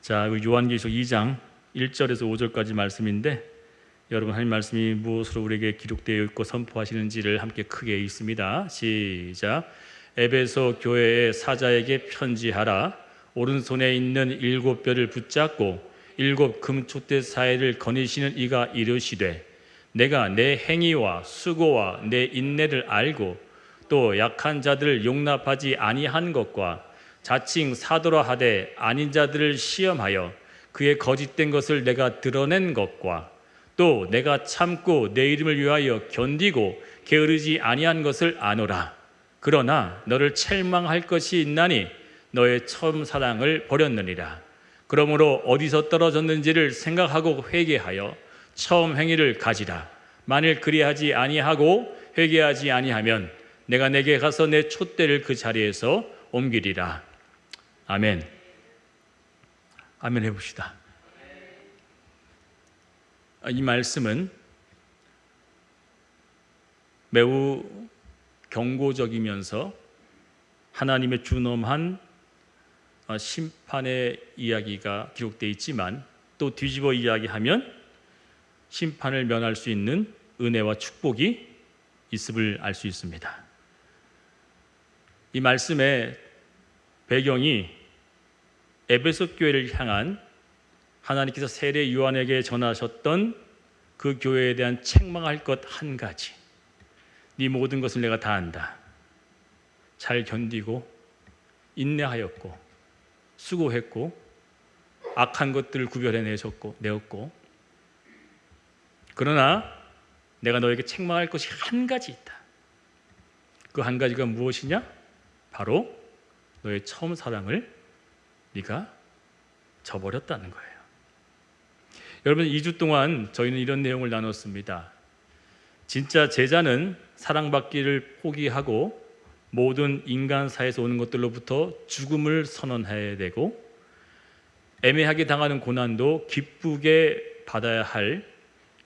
자, 요한계시록 2장 1절에서 5절까지 말씀인데 여러분 하나님 말씀이 무엇으로 우리에게 기록되어 있고 선포하시는지를 함께 크게 읽습니다. 시작. 에베소 교회의 사자에게 편지하라. 오른손에 있는 7뼈를 붙잡고 7 금촛대 사이를 거니시는 이가 이르시되 내가 내 행위와 수고와 내 인내를 알고 또 약한 자들을 용납하지 아니한 것과 자칭 사도라 하되 아닌 자들을 시험하여 그의 거짓된 것을 내가 드러낸 것과 또 내가 참고 내 이름을 위하여 견디고 게으르지 아니한 것을 아노라. 그러나 너를 책망할 것이 있나니 너의 처음 사랑을 버렸느니라. 그러므로 어디서 떨어졌는지를 생각하고 회개하여 처음 행위를 가지라. 만일 그리하지 아니하고 회개하지 아니하면 내가 내게 가서 내 촛대를 그 자리에서 옮기리라. 아멘. 아멘 해봅시다. 이 말씀은 매우 경고적이면서 하나님의 준엄한 심판의 이야기가 기록되어 있지만 또 뒤집어 이야기하면 심판을 면할 수 있는 은혜와 축복이 있음을 알 수 있습니다. 이 말씀의 배경이 에베소 교회를 향한 하나님께서 세례 요한에게 전하셨던 그 교회에 대한 책망할 것 한 가지. 네 모든 것을 내가 다 안다. 잘 견디고 인내하였고 수고했고 악한 것들을 구별해내었고 그러나 내가 너에게 책망할 것이 한 가지 있다. 그 한 가지가 무엇이냐? 바로 너의 처음 사랑을 네가 저버렸다는 거예요. 여러분 2주 동안 저희는 이런 내용을 나눴습니다. 진짜 제자는 사랑받기를 포기하고 모든 인간사에서 오는 것들로부터 죽음을 선언해야 되고 애매하게 당하는 고난도 기쁘게 받아야 할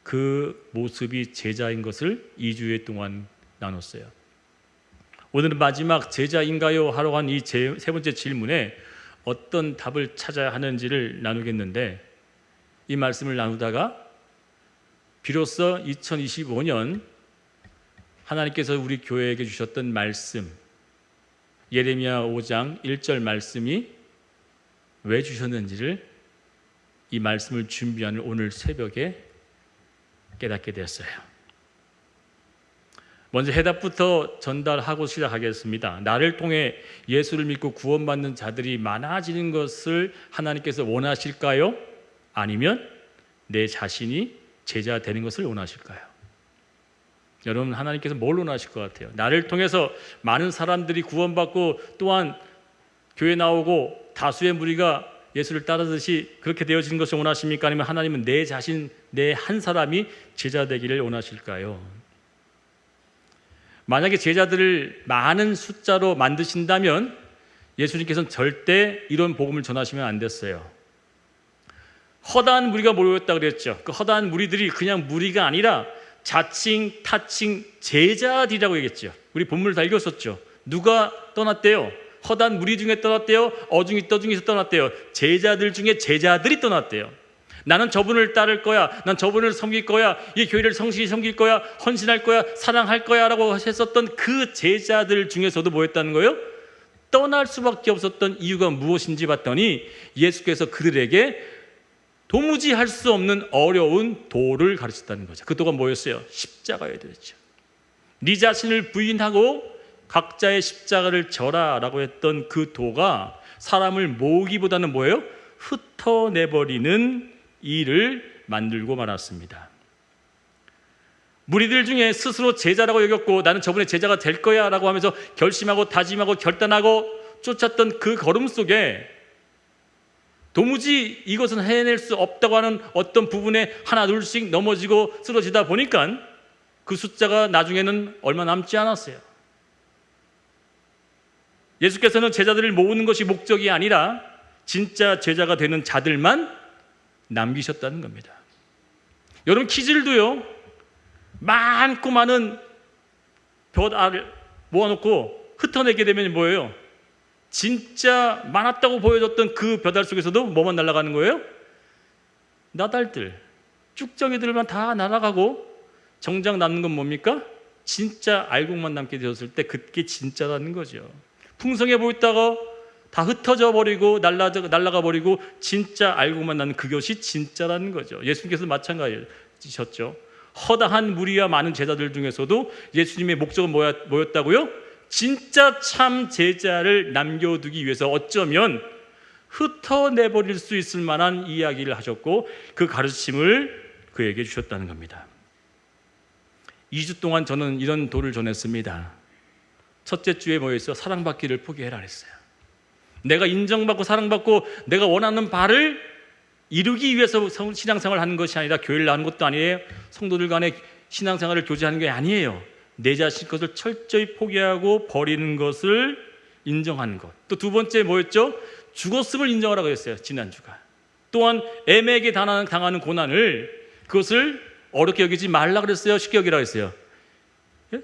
그 모습이 제자인 것을 2주 동안 나눴어요. 오늘은 마지막 제자인가요? 하러 간 이 세 번째 질문에 어떤 답을 찾아야 하는지를 나누겠는데 이 말씀을 나누다가 비로소 2025년 하나님께서 우리 교회에게 주셨던 말씀 예레미야 5장 1절 말씀이 왜 주셨는지를 이 말씀을 준비하는 오늘 새벽에 깨닫게 되었어요. 먼저 해답부터 전달하고 시작하겠습니다. 나를 통해 예수를 믿고 구원받는 자들이 많아지는 것을 하나님께서 원하실까요? 아니면 내 자신이 제자 되는 것을 원하실까요? 여러분 하나님께서 뭘 원하실 것 같아요? 나를 통해서 많은 사람들이 구원받고 또한 교회 나오고 다수의 무리가 예수를 따르듯이 그렇게 되어지는 것을 원하십니까? 아니면 하나님은 내 자신, 내 한 사람이 제자 되기를 원하실까요? 만약에 제자들을 많은 숫자로 만드신다면 예수님께서는 절대 이런 복음을 전하시면 안 됐어요. 허다한 무리가 모였다 그랬죠. 그 허다한 무리들이 그냥 무리가 아니라 자칭, 타칭, 제자들이라고 얘기했죠. 우리 본문을 다 읽었었죠. 누가 떠났대요? 허다한 무리 중에 떠났대요. 어중이 떠중이서 떠났대요. 제자들 중에 제자들이 떠났대요. 나는 저분을 따를 거야. 난 저분을 섬길 거야. 이 교회를 성실히 섬길 거야. 헌신할 거야. 사랑할 거야 라고 했었던 그 제자들 중에서도 뭐였다는 거예요? 떠날 수밖에 없었던 이유가 무엇인지 봤더니 예수께서 그들에게 도무지 할 수 없는 어려운 도를 가르쳤다는 거죠. 그 도가 뭐였어요? 십자가여야 되죠. 네 자신을 부인하고 각자의 십자가를 져라 라고 했던 그 도가 사람을 모으기보다는 뭐예요? 흩어내버리는 일을 만들고 말았습니다. 무리들 중에 스스로 제자라고 여겼고 나는 저분의 제자가 될 거야 라고 하면서 결심하고 다짐하고 결단하고 쫓았던 그 걸음 속에 도무지 이것은 해낼 수 없다고 하는 어떤 부분에 하나 둘씩 넘어지고 쓰러지다 보니까 그 숫자가 나중에는 얼마 남지 않았어요. 예수께서는 제자들을 모으는 것이 목적이 아니라 진짜 제자가 되는 자들만 남기셨다는 겁니다. 여러분 키질도요 많고 많은 벼알을 모아놓고 흩어내게 되면 뭐예요? 진짜 많았다고 보여줬던 그 벼달 속에서도 뭐만 날아가는 거예요? 나달들, 쭉정이들만 다 날아가고 정작 남는 건 뭡니까? 진짜 알곡만 남게 되었을 때 그게 진짜라는 거죠. 풍성해 보였다가 다 흩어져 버리고 날아가 버리고 진짜 알곡만 남는 그것이 진짜라는 거죠. 예수님께서 마찬가지셨죠. 허다한 무리와 많은 제자들 중에서도 예수님의 목적은 뭐였다고요? 진짜 참 제자를 남겨두기 위해서 어쩌면 흩어내버릴 수 있을 만한 이야기를 하셨고 그 가르침을 그에게 주셨다는 겁니다. 2주 동안 저는 이런 도를 전했습니다. 첫째 주에 뭐였어요? 사랑받기를 포기해라 그랬어요. 내가 인정받고 사랑받고 내가 원하는 바를 이루기 위해서 신앙생활을 하는 것이 아니라 교회를 나가는 것도 아니에요. 성도들 간의 신앙생활을 교제하는 게 아니에요. 내 자신 것을 철저히 포기하고 버리는 것을 인정하는 것. 또 두 번째 뭐였죠? 죽었음을 인정하라고 했어요. 지난주가. 또한 애매하게 당하는 고난을 그것을 어렵게 여기지 말라 그랬어요? 쉽게 여기라 그랬어요? 예?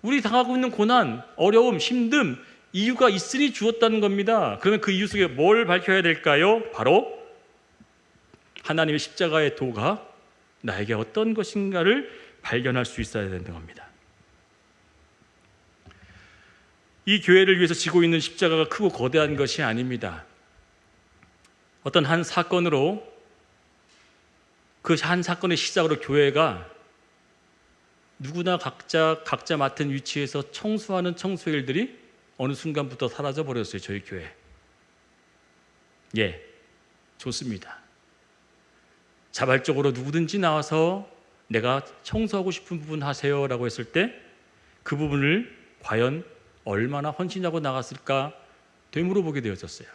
우리 당하고 있는 고난, 어려움, 힘듦 이유가 있으니 주었다는 겁니다. 그러면 그 이유 속에 뭘 밝혀야 될까요? 바로 하나님의 십자가의 도가 나에게 어떤 것인가를 발견할 수 있어야 되는 겁니다. 이 교회를 위해서 지고 있는 십자가가 크고 거대한 것이 아닙니다. 어떤 한 사건으로 그 한 사건의 시작으로 교회가 누구나 각자 맡은 위치에서 청소하는 청소일들이 어느 순간부터 사라져 버렸어요. 저희 교회. 예, 좋습니다. 자발적으로 누구든지 나와서 내가 청소하고 싶은 부분 하세요라고 했을 때 그 부분을 과연 얼마나 헌신하고 나갔을까 되물어보게 되어졌어요.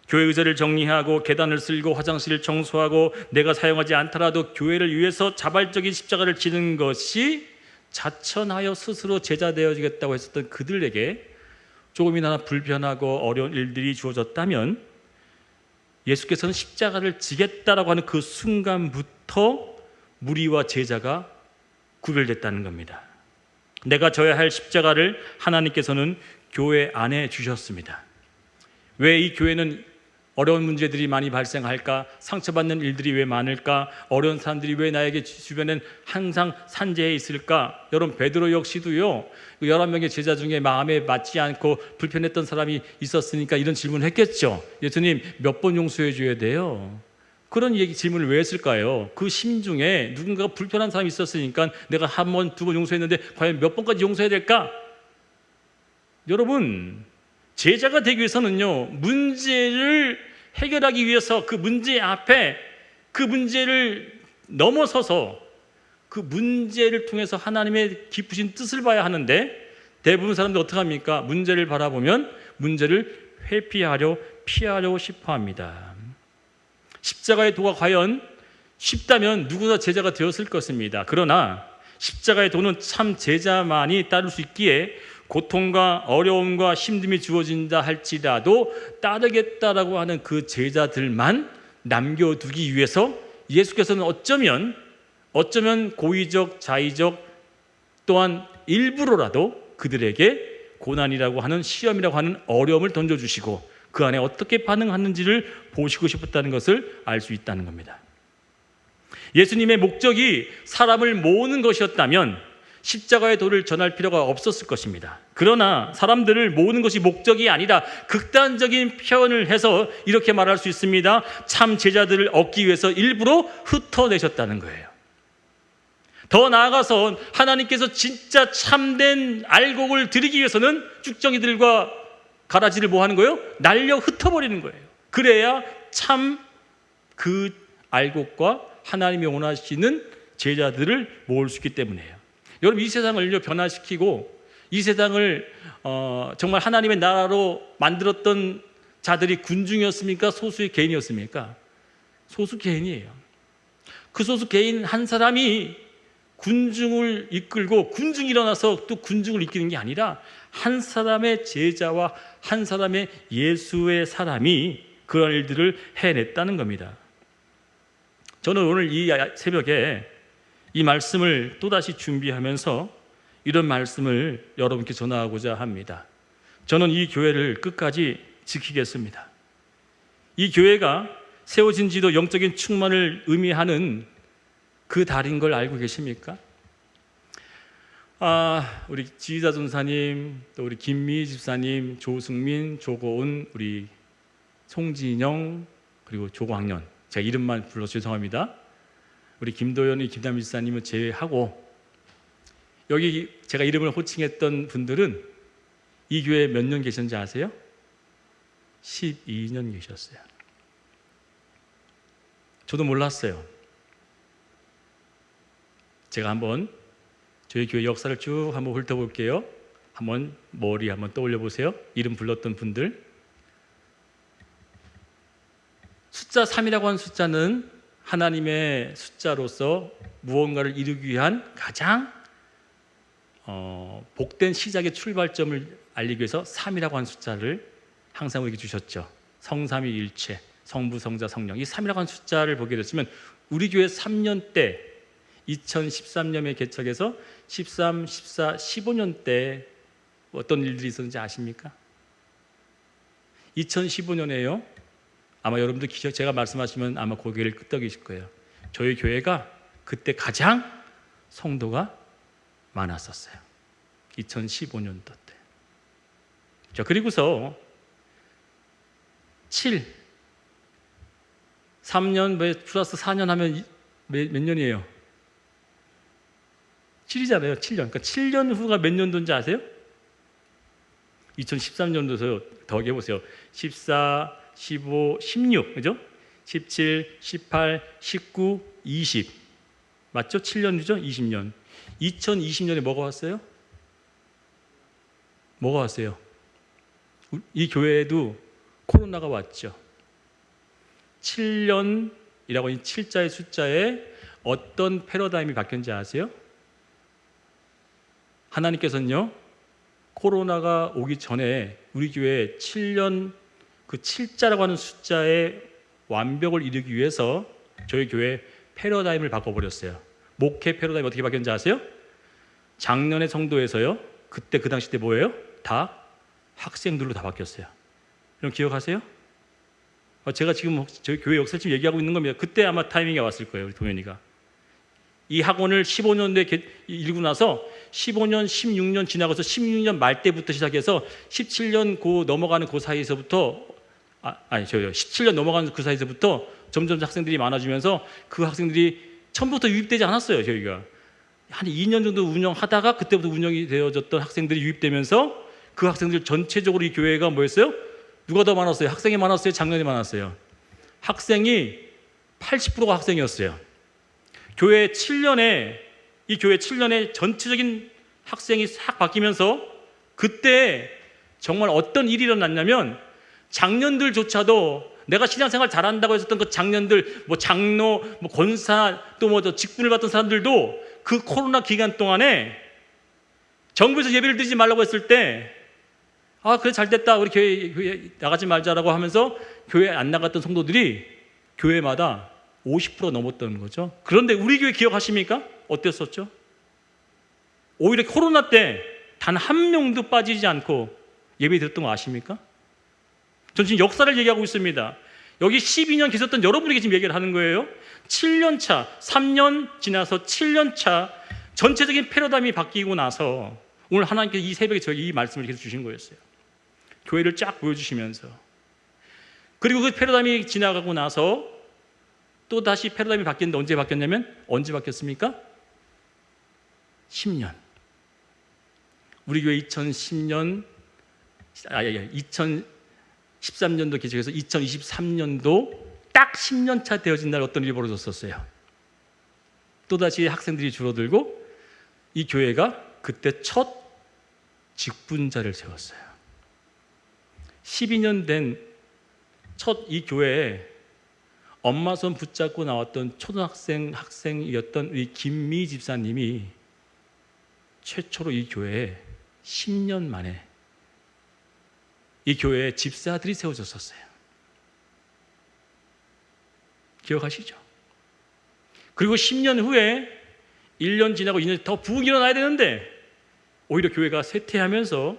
교회 의자를 정리하고 계단을 쓸고 화장실을 청소하고 내가 사용하지 않더라도 교회를 위해서 자발적인 십자가를 지는 것이 자천하여 스스로 제자 되어지겠다고 했었던 그들에게 조금이나 불편하고 어려운 일들이 주어졌다면 예수께서는 십자가를 지겠다라고 하는 그 순간부터 무리와 제자가 구별됐다는 겁니다. 내가 져야 할 십자가를 하나님께서는 교회 안에 주셨습니다. 왜 이 교회는 어려운 문제들이 많이 발생할까? 상처받는 일들이 왜 많을까? 어려운 사람들이 왜 나에게 주변엔 항상 산재해 있을까? 여러분 베드로 역시도요 11명의 제자 중에 마음에 맞지 않고 불편했던 사람이 있었으니까 이런 질문을 했겠죠. 예수님 몇 번 용서해 줘야 돼요? 그런 질문을 왜 했을까요? 그 심중에 누군가가 불편한 사람이 있었으니까 내가 한 번, 두 번 용서했는데 과연 몇 번까지 용서해야 될까? 여러분 제자가 되기 위해서는요 문제를 해결하기 위해서 그 문제 앞에 그 문제를 넘어서서 그 문제를 통해서 하나님의 깊으신 뜻을 봐야 하는데 대부분 사람들 어떻게 합니까? 문제를 바라보면 문제를 회피하려 피하려고 싶어 합니다. 십자가의 도가 과연 쉽다면 누구나 제자가 되었을 것입니다. 그러나 십자가의 도는 참 제자만이 따를 수 있기에 고통과 어려움과 힘듦이 주어진다 할지라도 따르겠다라고 하는 그 제자들만 남겨두기 위해서 예수께서는 어쩌면 고의적, 자의적 또한 일부러라도 그들에게 고난이라고 하는 시험이라고 하는 어려움을 던져주시고 그 안에 어떻게 반응하는지를 보시고 싶었다는 것을 알 수 있다는 겁니다. 예수님의 목적이 사람을 모으는 것이었다면 십자가의 도를 전할 필요가 없었을 것입니다. 그러나 사람들을 모으는 것이 목적이 아니라 극단적인 표현을 해서 이렇게 말할 수 있습니다. 참 제자들을 얻기 위해서 일부러 흩어내셨다는 거예요. 더 나아가서 하나님께서 진짜 참된 알곡을 드리기 위해서는 쭉정이들과 가라지를 뭐 하는 거예요? 날려 흩어버리는 거예요. 그래야 참 그 알곡과 하나님이 원하시는 제자들을 모을 수 있기 때문이에요. 여러분 이 세상을요 변화시키고 이 세상을 정말 하나님의 나라로 만들었던 자들이 군중이었습니까? 소수의 개인이었습니까? 소수 개인이에요. 그 소수 개인 한 사람이 군중을 이끌고 군중이 일어나서 또 군중을 이끄는 게 아니라 한 사람의 제자와 한 사람의 예수의 사람이 그런 일들을 해냈다는 겁니다. 저는 오늘 이 새벽에 이 말씀을 또다시 준비하면서 이런 말씀을 여러분께 전하고자 합니다. 저는 이 교회를 끝까지 지키겠습니다. 이 교회가 세워진 지도 영적인 충만을 의미하는 그 달인 걸 알고 계십니까? 우리 지휘자 전사님, 또 우리 김미희 집사님, 조승민, 조고은, 우리 송진영, 그리고 조광년, 제가 이름만 불러 죄송합니다. 우리 김도연이 김남희 집사님은 제외하고 여기 제가 이름을 호칭했던 분들은 이 교회에 몇 년 계셨는지 아세요? 12년 계셨어요. 저도 몰랐어요. 제가 한번 저희 교회 역사를 쭉 한번 훑어볼게요. 한번 머리 한번 떠올려 보세요. 이름 불렀던 분들. 숫자 3이라고 하는 숫자는 하나님의 숫자로서 무언가를 이루기 위한 가장 복된 시작의 출발점을 알리기 위해서 3이라고 하는 숫자를 항상 우리에게 주셨죠. 성삼위일체, 성부, 성자, 성령. 이 3이라고 하는 숫자를 보게 됐으면 우리 교회 3년 때 2013년에 개척해서 13, 14, 15년 때 어떤 일들이 있었는지 아십니까? 2015년에요. 아마 여러분들 제가 말씀하시면 아마 고개를 끄덕이실 거예요. 저희 교회가 그때 가장 성도가 많았었어요. 2015년도 때. 자, 그리고서 7, 3년 플러스 4년 하면 몇 년이에요? 7이잖아요. 7년. 그러니까 7년 후가 몇 년도인지 아세요? 2013년도에서 더하게 해보세요. 14, 15, 16, 그죠? 17, 18, 19, 20. 맞죠? 7년 후죠? 20년. 2020년에 뭐가 왔어요? 뭐가 왔어요? 이 교회에도 코로나가 왔죠. 7년이라고 하는 7자의 숫자에 어떤 패러다임이 바뀌었는지 아세요? 하나님께서는요, 코로나가 오기 전에 우리 교회에 7년, 그 7자라고 하는 숫자의 완벽을 이루기 위해서 저희 교회 패러다임을 바꿔버렸어요. 목회 패러다임 어떻게 바뀌었는지 아세요? 작년의 성도에서요, 그때 그 당시 때 뭐예요? 다 학생들로 다 바뀌었어요. 여러분 기억하세요? 제가 지금 저희 교회 역사를 지금 얘기하고 있는 겁니다. 그때 아마 타이밍이 왔을 거예요, 우리 동현이가. 이 학원을 15년도에 일고 나서 15년, 16년 지나가서 16년 말 때부터 시작해서 17년 넘어가는 그 사이에서부터 17년 넘어가는 그 사이에서부터 점점 학생들이 많아지면서 그 학생들이 처음부터 유입되지 않았어요. 저희가 한 2년 정도 운영하다가 그때부터 운영이 되어졌던 학생들이 유입되면서 그 학생들 전체적으로 이 교회가 뭐였어요? 누가 더 많았어요? 학생이 많았어요? 작년이 많았어요? 학생이 80%가 학생이었어요. 교회 7년에 이 교회 7년에 전체적인 학생이 싹 바뀌면서 그때 정말 어떤 일이 일어났냐면 장년들조차도 내가 신앙생활 잘한다고 했었던 그 장년들, 뭐 장로, 뭐 권사, 또 뭐 직분을 받던 사람들도 그 코로나 기간 동안에 정부에서 예배를 드리지 말라고 했을 때 그래 잘됐다 우리 교회 나가지 말자라고 하면서 교회 안 나갔던 성도들이 교회마다 50% 넘었던 거죠. 그런데 우리 교회 기억하십니까? 어땠었죠? 오히려 코로나 때 단 한 명도 빠지지 않고 예배 드렸던 거 아십니까? 전 지금 역사를 얘기하고 있습니다. 여기 12년 계셨던 여러분에게 지금 얘기를 하는 거예요. 7년 차, 3년 지나서 7년 차 전체적인 패러다임이 바뀌고 나서 오늘 하나님께서 이 새벽에 저에게 이 말씀을 계속 주신 거였어요. 교회를 쫙 보여주시면서. 그리고 그 패러다임이 지나가고 나서 또 다시 패러다임이 바뀌었는데 언제 바뀌었냐면 언제 바뀌었습니까? 10년. 우리 교회 2013년도 개척해서 2023년도 딱 10년 차 되어진 날 어떤 일이 벌어졌었어요. 또다시 학생들이 줄어들고 이 교회가 그때 첫 직분자를 세웠어요. 12년 된 첫 이 교회에 엄마 손 붙잡고 나왔던 학생이었던 우리 김미 집사님이 최초로 이 교회에 10년 만에 이 교회에 집사들이 세워졌었어요. 기억하시죠? 그리고 10년 후에 1년 지나고 2년 더 부흥이 일어나야 되는데 오히려 교회가 쇠퇴하면서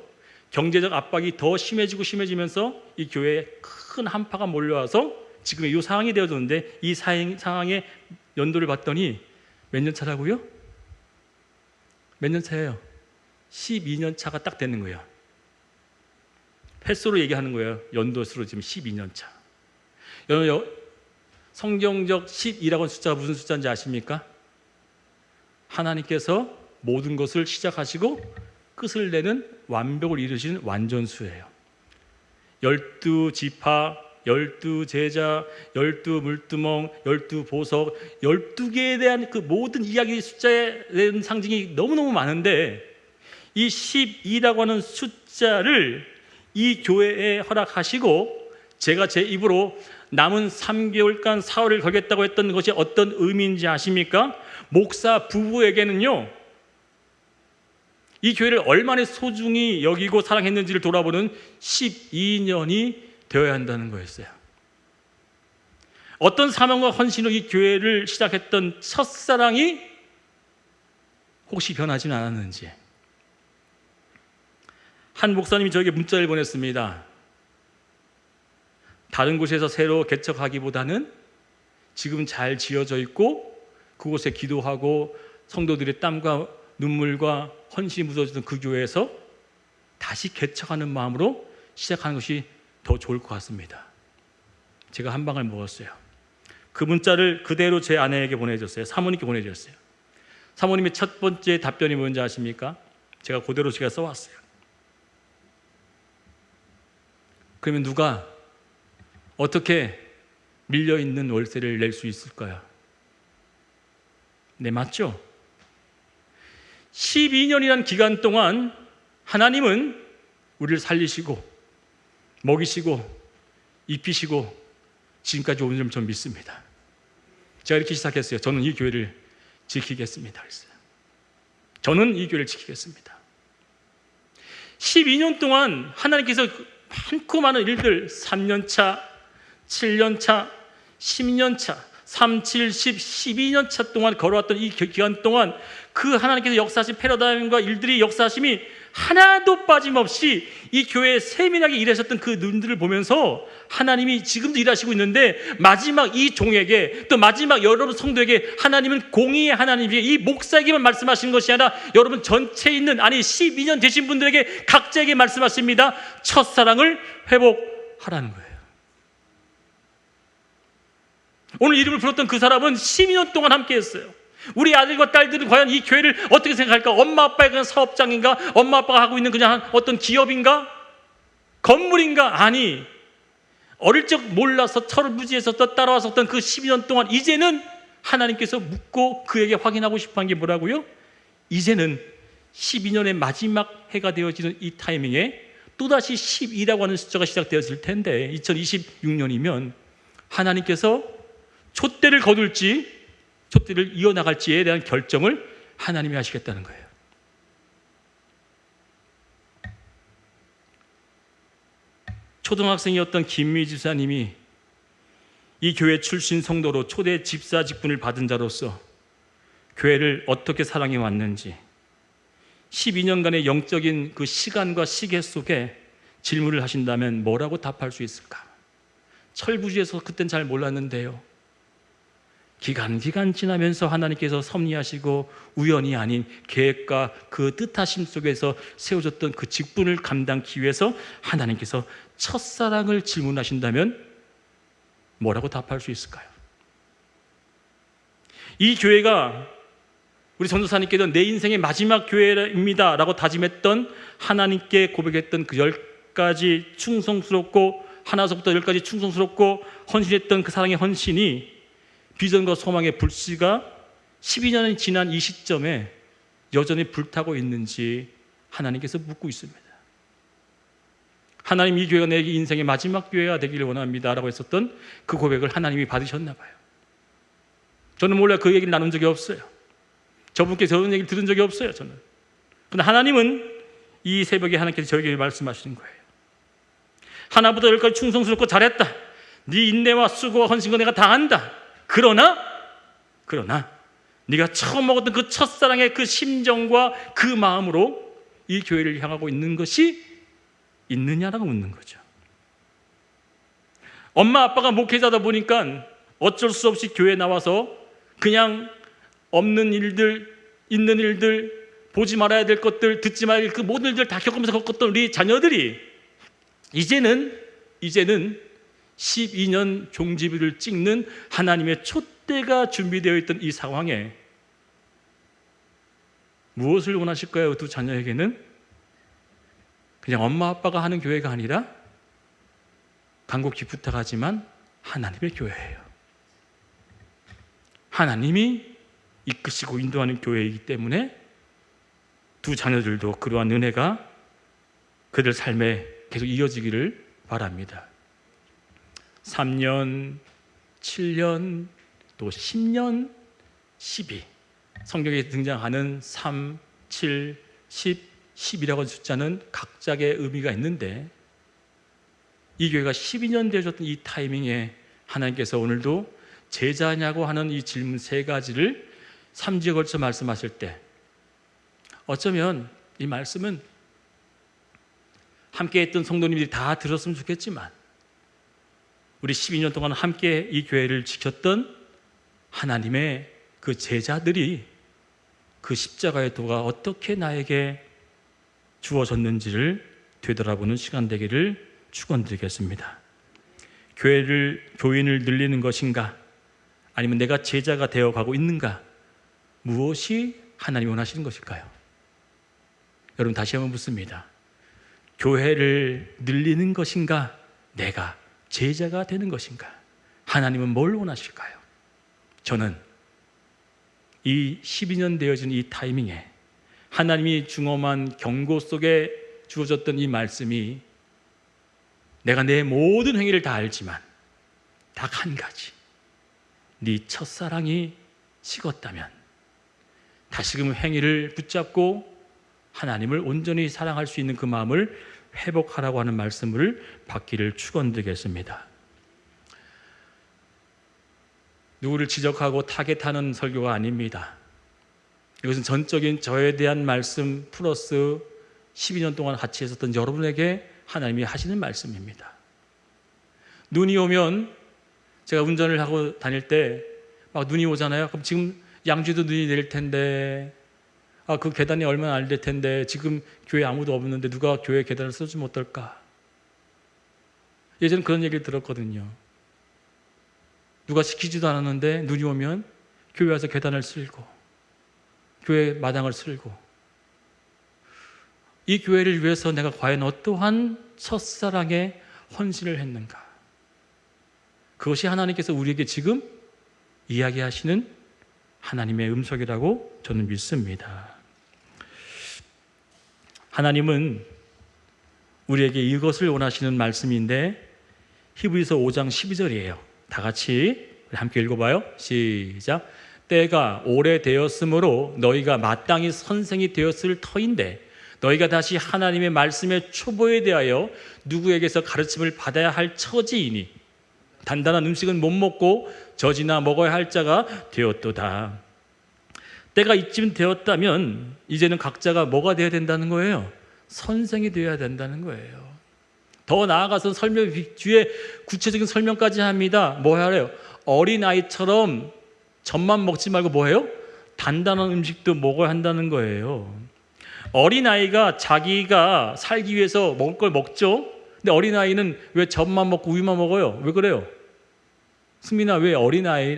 경제적 압박이 더 심해지면서 이 교회에 큰 한파가 몰려와서 지금 이 상황이 되어졌는데, 이 상황의 연도를 봤더니 몇 년 차라고요? 몇 년 차예요? 12년 차가 딱 되는 거예요. 횟수로 얘기하는 거예요. 연도수로 지금 12년 차. 성경적 12라고 하는 숫자가 무슨 숫자인지 아십니까? 하나님께서 모든 것을 시작하시고 끝을 내는 완벽을 이루시는 완전수예요. 12지파, 12제자, 12물두멍, 12보석, 12개에 대한 그 모든 이야기 숫자에 대한 상징이 너무너무 많은데, 이 12라고 하는 숫자를 이 교회에 허락하시고 제가 제 입으로 남은 3개월간 사흘을 걸겠다고 했던 것이 어떤 의미인지 아십니까? 목사 부부에게는요, 이 교회를 얼마나 소중히 여기고 사랑했는지를 돌아보는 12년이 되어야 한다는 거였어요. 어떤 사명과 헌신으로 이 교회를 시작했던 첫사랑이 혹시 변하지는 않았는지. 한 목사님이 저에게 문자를 보냈습니다. 다른 곳에서 새로 개척하기보다는 지금 잘 지어져 있고 그곳에 기도하고 성도들의 땀과 눈물과 헌신이 묻어지던 그 교회에서 다시 개척하는 마음으로 시작하는 것이 더 좋을 것 같습니다. 제가 한 방을 먹었어요. 그 문자를 그대로 제 아내에게 보내줬어요. 사모님께 보내줬어요. 사모님의 첫 번째 답변이 뭔지 아십니까? 제가 그대로 제가 써왔어요. 그러면 누가 어떻게 밀려있는 월세를 낼 수 있을까요? 네, 맞죠? 12년이라는 기간 동안 하나님은 우리를 살리시고 먹이시고 입히시고 지금까지 오는 줄 전 믿습니다. 제가 이렇게 시작했어요. 저는 이 교회를 지키겠습니다 그랬어요. 저는 이 교회를 지키겠습니다. 12년 동안 하나님께서 많고 많은 일들, 3년차, 7년차, 10년차, 3, 7, 10, 12년차 동안 걸어왔던 이 기간 동안 그 하나님께서 역사하신 패러다임과 일들이 역사하심이 하나도 빠짐없이 이 교회에 세밀하게 일하셨던 그 눈들을 보면서 하나님이 지금도 일하시고 있는데, 마지막 이 종에게, 또 마지막 여러분 성도에게 하나님은 공의의 하나님이에요. 이 목사에게만 말씀하시는 것이 아니라 여러분 전체에 있는, 아니 12년 되신 분들에게 각자에게 말씀하십니다. 첫사랑을 회복하라는 거예요. 오늘 이름을 불렀던 그 사람은 12년 동안 함께 했어요. 우리 아들과 딸들은 과연 이 교회를 어떻게 생각할까? 엄마 아빠가 그냥 사업장인가? 엄마 아빠가 하고 있는 그냥 어떤 기업인가? 건물인가? 아니, 어릴 적 몰라서 철부지에서 따라왔었던 그 12년 동안 이제는 하나님께서 묻고 그에게 확인하고 싶어한 게 뭐라고요? 이제는 12년의 마지막 해가 되어지는 이 타이밍에 또다시 12라고 하는 숫자가 시작되어질 텐데, 2026년이면 하나님께서 촛대를 거둘지 촛대를 이어나갈지에 대한 결정을 하나님이 하시겠다는 거예요. 초등학생이었던 김미 집사님이 이 교회 출신 성도로 초대 집사 직분을 받은 자로서 교회를 어떻게 사랑해 왔는지, 12년간의 영적인 그 시간과 시계 속에 질문을 하신다면 뭐라고 답할 수 있을까? 철부지에서 그땐 잘 몰랐는데요, 기간 지나면서 하나님께서 섭리하시고 우연이 아닌 계획과 그 뜻하심 속에서 세워졌던 그 직분을 감당하기 위해서 하나님께서 첫사랑을 질문하신다면 뭐라고 답할 수 있을까요? 이 교회가 우리 전도사님께서 내 인생의 마지막 교회입니다 라고 다짐했던, 하나님께 고백했던 그 10가지 충성스럽고, 하나서부터 10가지 충성스럽고 헌신했던 그 사랑의 헌신이 비전과 소망의 불씨가 12년이 지난 이 시점에 여전히 불타고 있는지 하나님께서 묻고 있습니다. 하나님, 이 교회가 내 인생의 마지막 교회가 되기를 원합니다 라고 했었던 그 고백을 하나님이 받으셨나 봐요. 저는 몰래 그 얘기를 나눈 적이 없어요. 저분께 저런 얘기를 들은 적이 없어요, 저는. 그런데 하나님은 이 새벽에 하나님께서 저에게 말씀하시는 거예요. 하나부터 10까지 충성스럽고 잘했다. 네 인내와 수고와 헌신과 내가 다 안다. 그러나 네가 처음 먹었던 그 첫사랑의 그 심정과 그 마음으로 이 교회를 향하고 있는 것이 있느냐라고 묻는 거죠. 엄마 아빠가 목회자다 보니까 어쩔 수 없이 교회에 나와서 그냥 없는 일들, 있는 일들, 보지 말아야 될 것들, 듣지 말아야 될 그 모든 일들 다 겪으면서 겪었던 우리 자녀들이 이제는 12년 종지부를 찍는 하나님의 촛대가 준비되어 있던 이 상황에 무엇을 원하실까요? 두 자녀에게는 그냥 엄마 아빠가 하는 교회가 아니라 간곡히 부탁하지만 하나님의 교회예요. 하나님이 이끄시고 인도하는 교회이기 때문에 두 자녀들도 그러한 은혜가 그들 삶에 계속 이어지기를 바랍니다. 3년, 7년, 또 10년, 12 성경에 등장하는 3, 7, 10, 10이라고 하는 숫자는 각자의 의미가 있는데 이 교회가 12년 되어졌던 이 타이밍에 하나님께서 오늘도 제자냐고 하는 이 질문 세 가지를 3주에 걸쳐 말씀하실 때 어쩌면 이 말씀은 함께 했던 성도님들이 다 들었으면 좋겠지만 우리 12년 동안 함께 이 교회를 지켰던 하나님의 그 제자들이 그 십자가의 도가 어떻게 나에게 주어졌는지를 되돌아보는 시간 되기를 축원드리겠습니다. 교인을 늘리는 것인가 아니면 내가 제자가 되어가고 있는가 무엇이 하나님이 원하시는 것일까요? 여러분 다시 한번 묻습니다. 교회를 늘리는 것인가 내가 제자가 되는 것인가 하나님은 뭘 원하실까요? 저는 이 12년 되어진 이 타이밍에 하나님이 중엄한 경고 속에 주어졌던 이 말씀이 내가 내 모든 행위를 다 알지만 딱 한 가지 네 첫사랑이 식었다면 다시금 행위를 붙잡고 하나님을 온전히 사랑할 수 있는 그 마음을 회복하라고 하는 말씀을 받기를 축원드리겠습니다. 누구를 지적하고 타겟하는 설교가 아닙니다. 이것은 전적인 저에 대한 말씀 플러스 12년 동안 같이 있었던 여러분에게 하나님이 하시는 말씀입니다. 눈이 오면 제가 운전을 하고 다닐 때 막 눈이 오잖아요. 그럼 지금 양주도 눈이 내릴 텐데 그 계단이 얼마나 안 될 텐데 지금 교회 아무도 없는데 누가 교회 계단을 써주면 어떨까? 예전에 그런 얘기를 들었거든요. 누가 시키지도 않았는데 눈이 오면 교회 와서 계단을 쓸고 교회 마당을 쓸고 이 교회를 위해서 내가 과연 어떠한 첫사랑에 헌신을 했는가? 그것이 하나님께서 우리에게 지금 이야기하시는 하나님의 음성이라고 저는 믿습니다. 하나님은 우리에게 이것을 원하시는 말씀인데 히브리서 5장 12절이에요. 다 같이 함께 읽어봐요. 시작. 때가 오래되었으므로 너희가 마땅히 선생이 되었을 터인데 너희가 다시 하나님의 말씀의 초보에 대하여 누구에게서 가르침을 받아야 할 처지이니 단단한 음식은 못 먹고 젖이나 먹어야 할 자가 되었도다. 때가 이쯤 되었다면 이제는 각자가 뭐가 되어야 된다는 거예요? 선생이 되어야 된다는 거예요. 더 나아가서 설명 뒤에 구체적인 설명까지 합니다. 뭐 하래요? 어린아이처럼 젖만 먹지 말고 뭐 해요? 단단한 음식도 먹어야 한다는 거예요. 어린아이가 자기가 살기 위해서 먹을 걸 먹죠. 근데 어린아이는 왜 젖만 먹고 우유만 먹어요? 왜 그래요? 승민아, 왜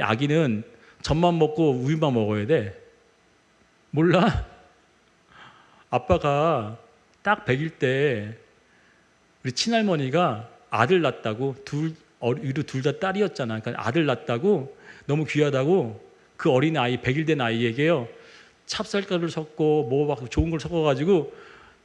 아기는 젖만 먹고 우유만 먹어야 돼? 몰라? 아빠가 딱 100일 때 우리 친할머니가 아들 낳았다고 둘 다 딸이었잖아. 그러니까 아들 낳았다고 너무 귀하다고 그 어린아이 100일 된 아이에게요 찹쌀가루를 섞고 뭐 막 좋은 걸 섞어가지고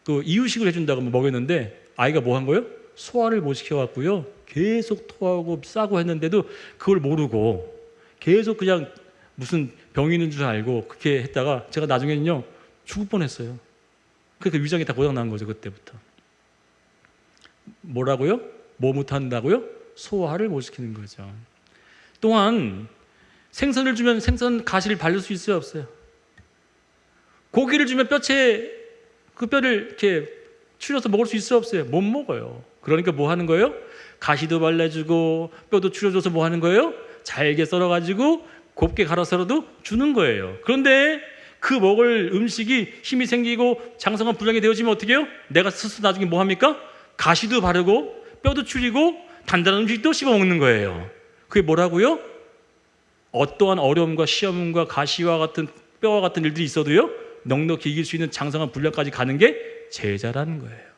그 이유식을 해준다고 먹였는데 아이가 뭐 한 거예요? 소화를 못 시켜갖고요 계속 토하고 싸고 했는데도 그걸 모르고 계속 그냥 무슨 병이 있는 줄 알고 그렇게 했다가 제가 나중에는요 죽을 뻔했어요. 그러니까 위장이 다 고장 난 거죠. 그때부터. 뭐라고요? 뭐 못한다고요? 소화를 못 시키는 거죠. 또한 생선을 주면 생선 가시를 바를 수 있어요? 없어요? 고기를 주면 뼈채 그 뼈를 이렇게 추려서 먹을 수 있어 없어요? 못 먹어요. 그러니까 뭐 하는 거예요? 가시도 발라주고 뼈도 추려줘서 뭐 하는 거예요? 잘게 썰어가지고 곱게 갈아서라도 주는 거예요. 그런데 그 먹을 음식이 힘이 생기고 장성한 분량이 되어지면 어떻게 해요? 내가 스스로 나중에 뭐 합니까? 가시도 바르고 뼈도 추리고 단단한 음식도 씹어 먹는 거예요. 그게 뭐라고요? 어떠한 어려움과 시험과 가시와 같은 뼈와 같은 일들이 있어도요, 넉넉히 이길 수 있는 장성한 분량까지 가는 게 제자라는 거예요.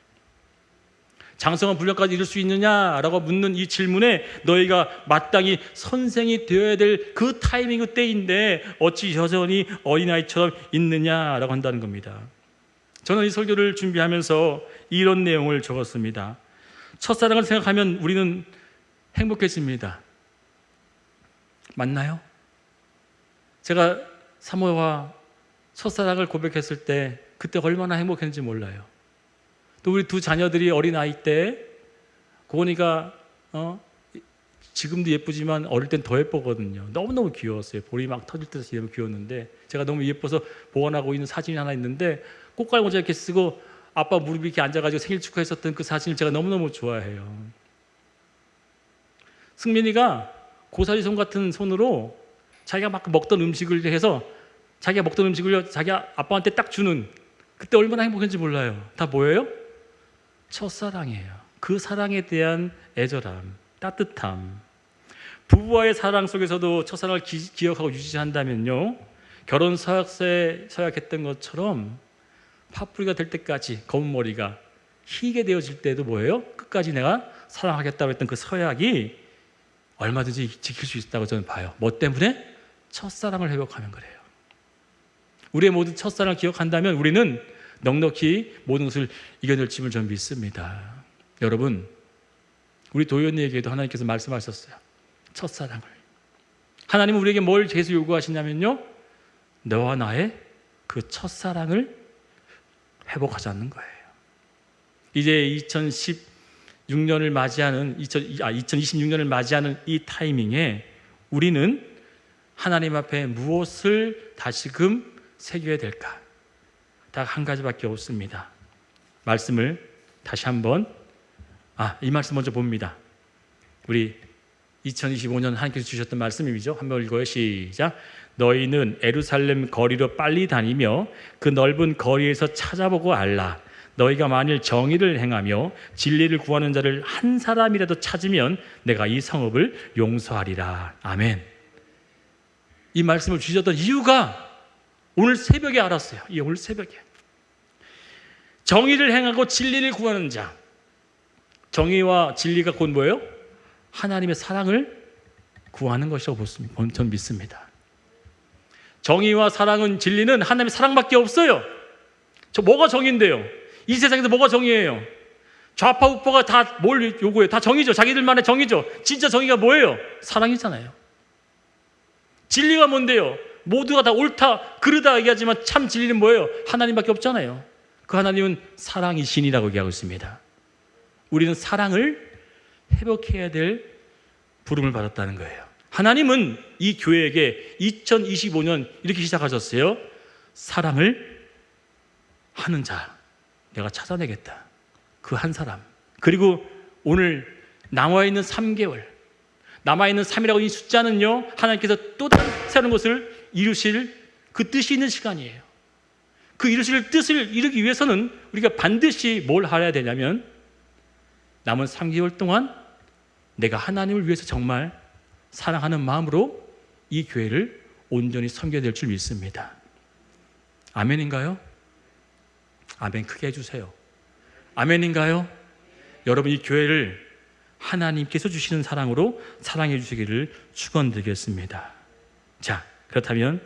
장성한 분량까지 이룰 수 있느냐라고 묻는 이 질문에 너희가 마땅히 선생이 되어야 될 그 타이밍, 그 때인데 어찌 여전히 어린아이처럼 있느냐라고 한다는 겁니다. 저는 이 설교를 준비하면서 이런 내용을 적었습니다. 첫사랑을 생각하면 우리는 행복해집니다. 맞나요? 제가 사모와 첫사랑을 고백했을 때 그때 얼마나 행복했는지 몰라요. 또 우리 두 자녀들이 어린아이 때 고은이가 지금도 예쁘지만 어릴 땐 더 예쁘거든요. 너무너무 귀여웠어요. 볼이 막 터질 듯이 너무 귀여웠는데 제가 너무 예뻐서 보관하고 있는 사진이 하나 있는데 꽃갈 모자 이렇게 쓰고 아빠 무릎에 이렇게 앉아가지고 생일 축하했었던 그 사진을 제가 너무너무 좋아해요. 승민이가 고사리 손 같은 손으로 자기가 막 먹던 음식을 해서 자기가 먹던 음식을 자기 아빠한테 딱 주는, 그때 얼마나 행복했는지 몰라요. 다 뭐예요? 첫사랑이에요. 그 사랑에 대한 애절함, 따뜻함. 부부와의 사랑 속에서도 첫사랑을 기억하고 유지한다면요, 결혼 서약서에 서약했던 것처럼 파뿌리가 될 때까지 검은 머리가 희게 되어질 때도 뭐예요? 끝까지 내가 사랑하겠다고 했던 그 서약이 얼마든지 지킬 수 있다고 저는 봐요. 뭐 때문에? 첫사랑을 회복하면 그래요. 우리의 모든 첫사랑을 기억한다면 우리는 넉넉히 모든 것을 이겨낼 줄을 저는 믿습니다. 여러분, 우리 도연이에게도 하나님께서 말씀하셨어요. 첫사랑을. 하나님은 우리에게 뭘 계속 요구하시냐면요, 너와 나의 그 첫사랑을 회복하자는 거예요. 이제 2026년을 맞이하는 2026년을 맞이하는 이 타이밍에 우리는 하나님 앞에 무엇을 다시금 새겨야 될까? 딱 한 가지밖에 없습니다. 말씀을 다시 한번 이 말씀 먼저 봅니다. 우리 2025년 하나님께서 주셨던 말씀이죠. 한번 읽어요. 시작. 너희는 예루살렘 거리로 빨리 다니며 그 넓은 거리에서 찾아보고 알라. 너희가 만일 정의를 행하며 진리를 구하는 자를 한 사람이라도 찾으면 내가 이 성읍을 용서하리라. 아멘. 이 말씀을 주셨던 이유가 오늘 새벽에 알았어요. 오늘 새벽에. 정의를 행하고 진리를 구하는 자. 정의와 진리가 곧 뭐예요? 하나님의 사랑을 구하는 것이라고 저는 믿습니다. 정의와 사랑은, 진리는 하나님의 사랑밖에 없어요. 뭐가 정의인데요? 이 세상에서 뭐가 정의예요? 좌파 우파가 다 뭘 요구해요? 다 정의죠. 자기들만의 정의죠. 진짜 정의가 뭐예요? 사랑이잖아요. 진리가 뭔데요? 모두가 다 옳다, 그르다 얘기하지만 참 진리는 뭐예요? 하나님밖에 없잖아요. 그 하나님은 사랑이신이라고 얘기하고 있습니다. 우리는 사랑을 회복해야 될 부름을 받았다는 거예요. 하나님은 이 교회에게 2025년 이렇게 시작하셨어요. 사랑을 하는 자 내가 찾아내겠다. 그 한 사람. 그리고 오늘 남아있는 3개월, 남아있는 3이라고 이 숫자는요, 하나님께서 또 다른 새로운 것을 이루실 그 뜻이 있는 시간이에요. 그 이루실 뜻을 이루기 위해서는 우리가 반드시 뭘 해야 되냐면 남은 3개월 동안 내가 하나님을 위해서 정말 사랑하는 마음으로 이 교회를 온전히 섬겨야 될 줄 믿습니다. 아멘인가요? 아멘 크게 해주세요. 아멘인가요? 여러분, 이 교회를 하나님께서 주시는 사랑으로 사랑해 주시기를 축원드리겠습니다. 자, 그렇다면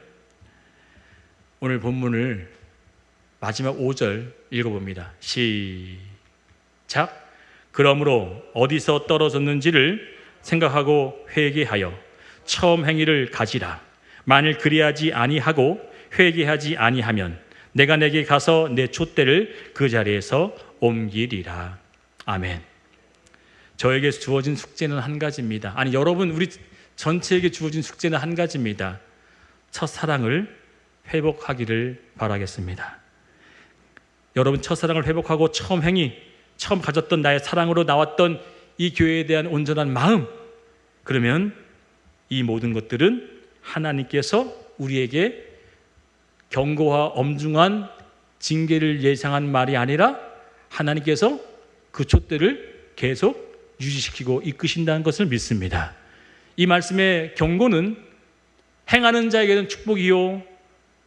오늘 본문을 마지막 5절 읽어봅니다. 시작. 그러므로 어디서 떨어졌는지를 생각하고 회개하여 처음 행위를 가지라. 만일 그리하지 아니하고 회개하지 아니하면 내가 내게 가서 내 촛대를 그 자리에서 옮기리라. 아멘. 저에게 주어진 숙제는 한 가지입니다. 아니, 여러분, 우리 전체에게 주어진 숙제는 한 가지입니다. 첫사랑을 회복하기를 바라겠습니다. 여러분 첫사랑을 회복하고 처음 가졌던 나의 사랑으로 나왔던 이 교회에 대한 온전한 마음, 그러면 이 모든 것들은 하나님께서 우리에게 경고와 엄중한 징계를 예상한 말이 아니라 하나님께서 그 촛대를 계속 유지시키고 이끄신다는 것을 믿습니다. 이 말씀의 경고는 행하는 자에게는 축복이요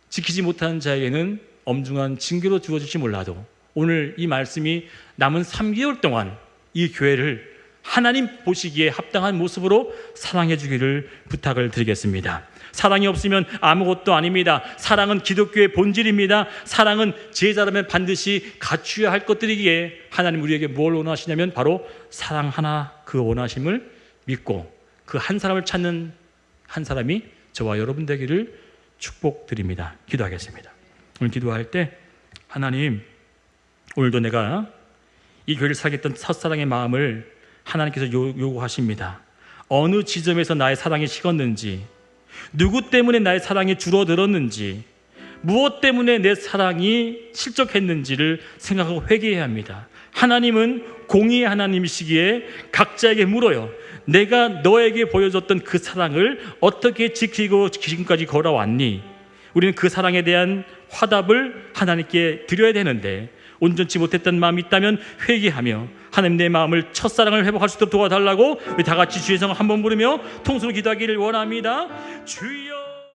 지키지 못하는 자에게는 엄중한 징계로 주어질지 몰라도 오늘 이 말씀이 남은 3개월 동안 이 교회를 하나님 보시기에 합당한 모습으로 사랑해 주기를 부탁을 드리겠습니다. 사랑이 없으면 아무것도 아닙니다. 사랑은 기독교의 본질입니다. 사랑은 제자라면 반드시 갖추어야 할 것들이기에 하나님 우리에게 뭘 원하시냐면 바로 사랑 하나, 그 원하심을 믿고 그 한 사람을 찾는 한 사람이 저와 여러분 되기를 축복드립니다. 기도하겠습니다. 오늘 기도할 때 하나님, 오늘도 내가 이 교회를 살겠던 첫사랑의 마음을 하나님께서 요구하십니다. 어느 지점에서 나의 사랑이 식었는지, 누구 때문에 나의 사랑이 줄어들었는지, 무엇 때문에 내 사랑이 실족했는지를 생각하고 회개해야 합니다. 하나님은 공의의 하나님이시기에 각자에게 물어요. 내가 너에게 보여줬던 그 사랑을 어떻게 지키고 지금까지 걸어왔니? 우리는 그 사랑에 대한 화답을 하나님께 드려야 되는데 온전치 못했던 마음이 있다면 회개하며 하나님 내 마음을 첫사랑을 회복할 수 있도록 도와달라고 우리 다 같이 주의 성을 한번 부르며 통수로 기도하기를 원합니다. 주여